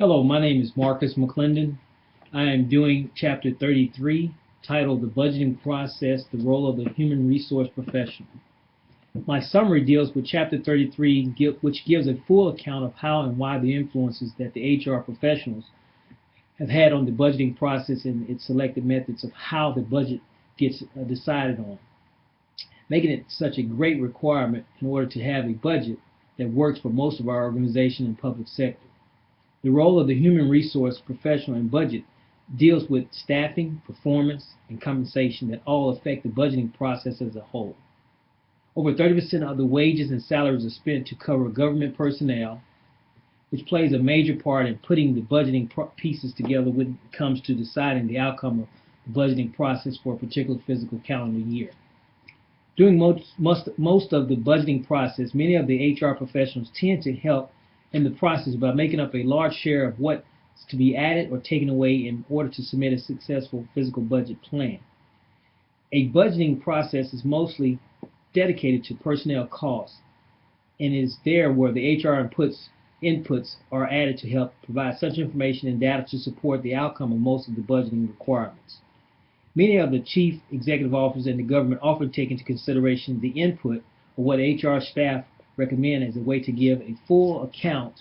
Hello, my name is Marcus McClendon. I am doing Chapter 33, titled The Budgeting Process, the Role of the Human Resource Professional. My summary deals with Chapter 33, which gives a full account of how and why the influences that the HR professionals have had on the budgeting process and its selected methods of how the budget gets decided on, making it such a great requirement in order to have a budget that works for most of our organization and public sector. The role of the human resource professional in budget deals with staffing, performance, and compensation that all affect the budgeting process as a whole. Over 30% of the wages and salaries are spent to cover government personnel, which plays a major part in putting the budgeting pieces together when it comes to deciding the outcome of the budgeting process for a particular fiscal calendar year. During most of the budgeting process, many of the HR professionals tend to help in the process by making up a large share of what's to be added or taken away in order to submit a successful fiscal budget plan. A budgeting process is mostly dedicated to personnel costs and is there where the HR inputs are added to help provide such information and data to support the outcome of most of the budgeting requirements. Many of the chief executive officers in the government often take into consideration the input of what HR staff recommend as a way to give a full account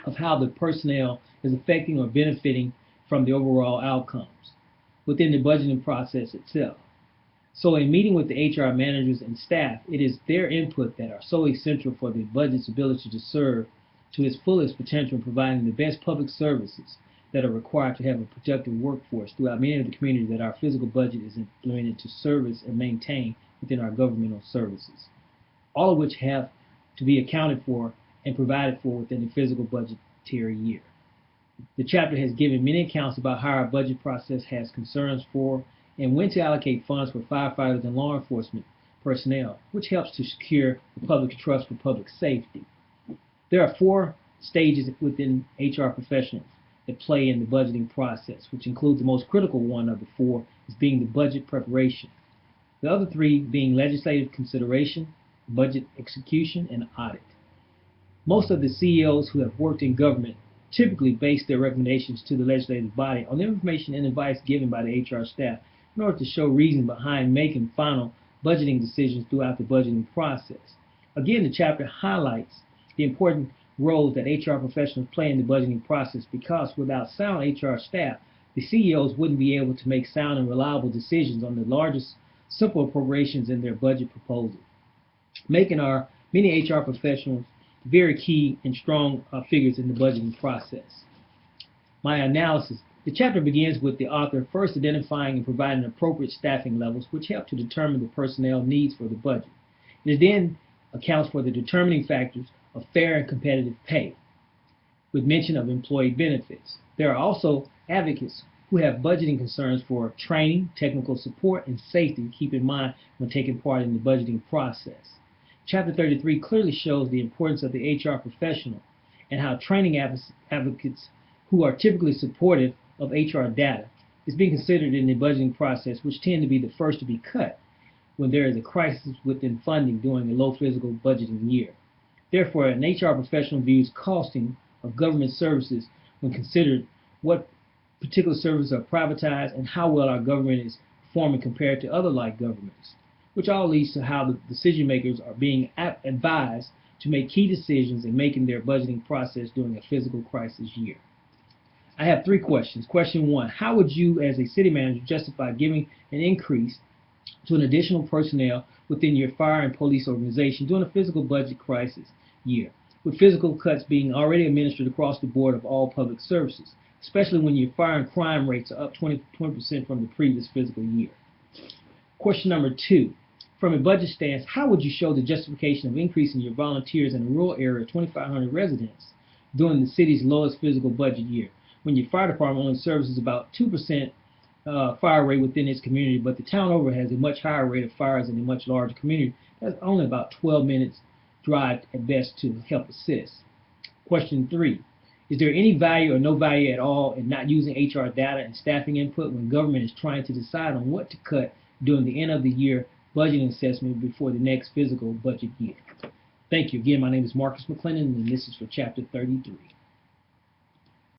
of how the personnel is affecting or benefiting from the overall outcomes within the budgeting process itself. So in meeting with the HR managers and staff, it is their input that are so essential for the budget's ability to serve to its fullest potential in providing the best public services that are required to have a productive workforce throughout many of the communities that our physical budget is implemented to service and maintain within our governmental services, all of which have to be accounted for and provided for within the physical budgetary year. The chapter has given many accounts about how our budget process has concerns for and when to allocate funds for firefighters and law enforcement personnel, which helps to secure the public trust for public safety. There are 4 stages within HR professionals that play in the budgeting process, which includes the most critical one of the 4 is being the budget preparation. The other 3 being legislative consideration, budget execution, and audit. Most of the CEOs who have worked in government typically base their recommendations to the legislative body on the information and advice given by the HR staff in order to show reason behind making final budgeting decisions throughout the budgeting process. Again, the chapter highlights the important roles that HR professionals play in the budgeting process because without sound HR staff, the CEOs wouldn't be able to make sound and reliable decisions on the largest, simple appropriations in their budget proposal, making our many HR professionals very key and strong figures in the budgeting process. My analysis. The chapter begins with the author first identifying and providing appropriate staffing levels which help to determine the personnel needs for the budget. It then accounts for the determining factors of fair and competitive pay, with mention of employee benefits. There are also advocates who have budgeting concerns for training, technical support, and safety to keep in mind when taking part in the budgeting process. Chapter 33 clearly shows the importance of the HR professional and how training advocates who are typically supportive of HR data is being considered in the budgeting process, which tend to be the first to be cut when there is a crisis within funding during a low fiscal budgeting year. Therefore, an HR professional views costing of government services when considered what particular services are privatized and how well our government is performing compared to other like governments, which all leads to how the decision makers are being advised to make key decisions in making their budgeting process during a physical crisis year. I have 3 questions. Question 1, how would you as a city manager justify giving an increase to an additional personnel within your fire and police organization during a physical budget crisis year, with physical cuts being already administered across the board of all public services, especially when your fire and crime rates are up 20% from the previous fiscal year? Question number 2, from a budget stance, how would you show the justification of increasing your volunteers in a rural area of 2,500 residents during the city's lowest physical budget year, when your fire department only services about 2% fire rate within its community, but the town over has a much higher rate of fires in a much larger community that's only about 12 minutes drive at best to help assist? Question 3, is there any value or no value at all in not using HR data and staffing input when government is trying to decide on what to cut during the end of the year budgeting assessment before the next physical budget year? Thank you. Again, my name is Marcus McClendon, and this is for Chapter 33.